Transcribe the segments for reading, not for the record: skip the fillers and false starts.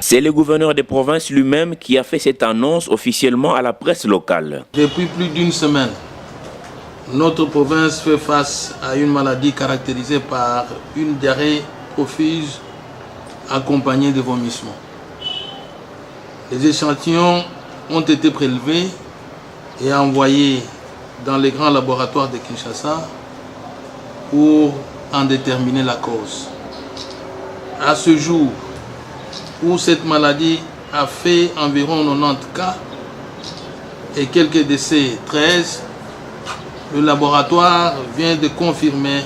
C'est le gouverneur de province lui-même qui a fait cette annonce officiellement à la presse locale. Depuis plus d'une semaine, notre province fait face à une maladie caractérisée par une diarrhée profuse accompagnée de vomissements. Les échantillons ont été prélevés et envoyés dans les grands laboratoires de Kinshasa pour en déterminer la cause. À ce jour, où cette maladie a fait environ 90 cas et quelques décès 13, le laboratoire vient de confirmer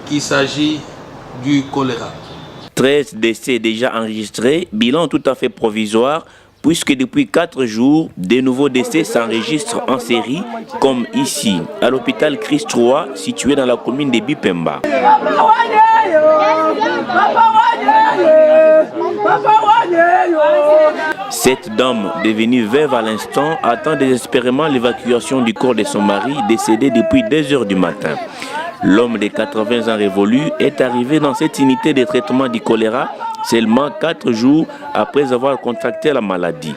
qu'il s'agit du choléra. 13 décès déjà enregistrés, bilan tout à fait provisoire, puisque depuis 4 jours, de nouveaux décès s'enregistrent en série, comme ici, à l'hôpital Christ III, situé dans la commune de Bipemba. Cette dame, devenue veuve à l'instant, attend désespérément l'évacuation du corps de son mari, décédé depuis 2 heures du matin. L'homme de 80 ans révolu est arrivé dans cette unité de traitement du choléra seulement 4 jours après avoir contracté la maladie.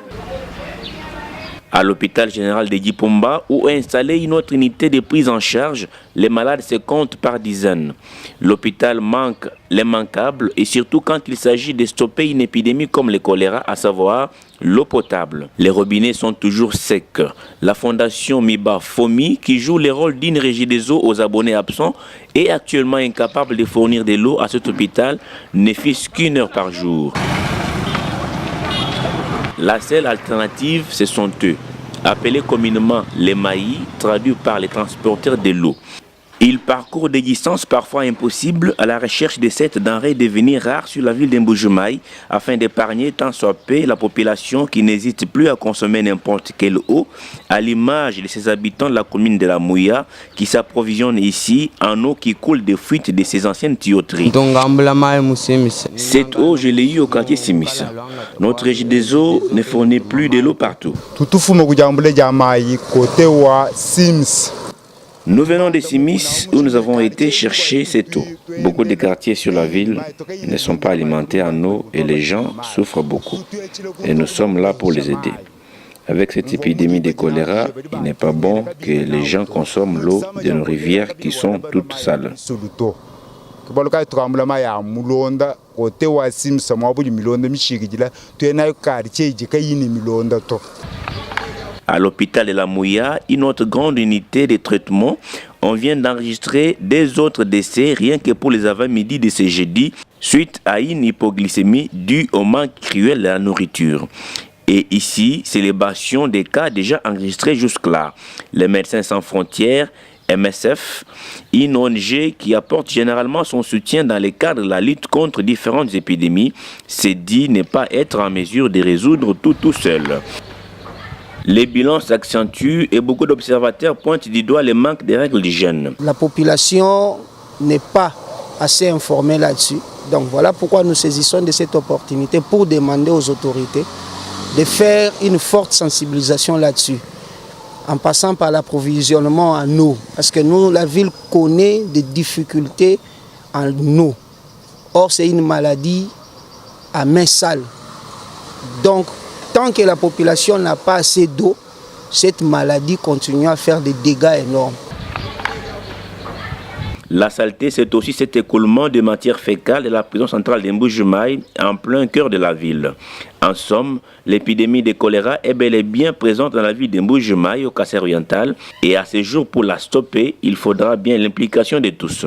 À l'hôpital général de Djipomba, où est installée une autre unité de prise en charge, les malades se comptent par dizaines. L'hôpital manque l'immanquable et surtout quand il s'agit de stopper une épidémie comme le choléra, à savoir l'eau potable. Les robinets sont toujours secs. La fondation Miba Fomi, qui joue le rôle d'une régie des eaux aux abonnés absents, est actuellement incapable de fournir de l'eau à cet hôpital, ne fût-ce qu'1 heure par jour. La seule alternative, ce sont eux, appelés communément les maïs, traduits par les transporteurs de l'eau. Ils parcourent des distances parfois impossibles à la recherche de cette denrée devenue rare sur la ville d'Mbuji-Mayi afin d'épargner tant soit peu la population qui n'hésite plus à consommer n'importe quelle eau, à l'image de ses habitants de la commune de la Mouya qui s'approvisionnent ici en eau qui coule des fuites de ses anciennes tuyauteries. Cette eau, je l'ai eue au quartier Simis. Notre régie des eaux ne fournit plus de l'eau partout. Nous venons de Simis où nous avons été chercher cette eau. Beaucoup de quartiers sur la ville ne sont pas alimentés en eau et les gens souffrent beaucoup. Et nous sommes là pour les aider. Avec cette épidémie de choléra, il n'est pas bon que les gens consomment l'eau de nos rivières qui sont toutes sales. À l'hôpital de la Mouya, une autre grande unité de traitement, on vient d'enregistrer 2 autres décès rien que pour les avant-midi de ce jeudi suite à une hypoglycémie due au manque cruel de la nourriture. Et ici, célébration des cas déjà enregistrés jusque-là. Les Médecins sans frontières, MSF, une ONG qui apporte généralement son soutien dans le cadre de la lutte contre différentes épidémies, s'est dit ne pas être en mesure de résoudre tout seul. Les bilans s'accentuent et beaucoup d'observateurs pointent du doigt le manque de règles d'hygiène. La population n'est pas assez informée là-dessus. Donc voilà pourquoi nous saisissons de cette opportunité pour demander aux autorités de faire une forte sensibilisation là-dessus, en passant par l'approvisionnement en eau. Parce que nous, la ville connaît des difficultés en eau. Or, c'est une maladie à main sale. Donc, tant que la population n'a pas assez d'eau, cette maladie continue à faire des dégâts énormes. La saleté, c'est aussi cet écoulement de matière fécale de la prison centrale d'Mbuji-Mayi en plein cœur de la ville. En somme, l'épidémie de choléra est bel et bien présente dans la ville d'Mbuji-Mayi au Kassai oriental et à ce jour, pour la stopper, il faudra bien l'implication de tous.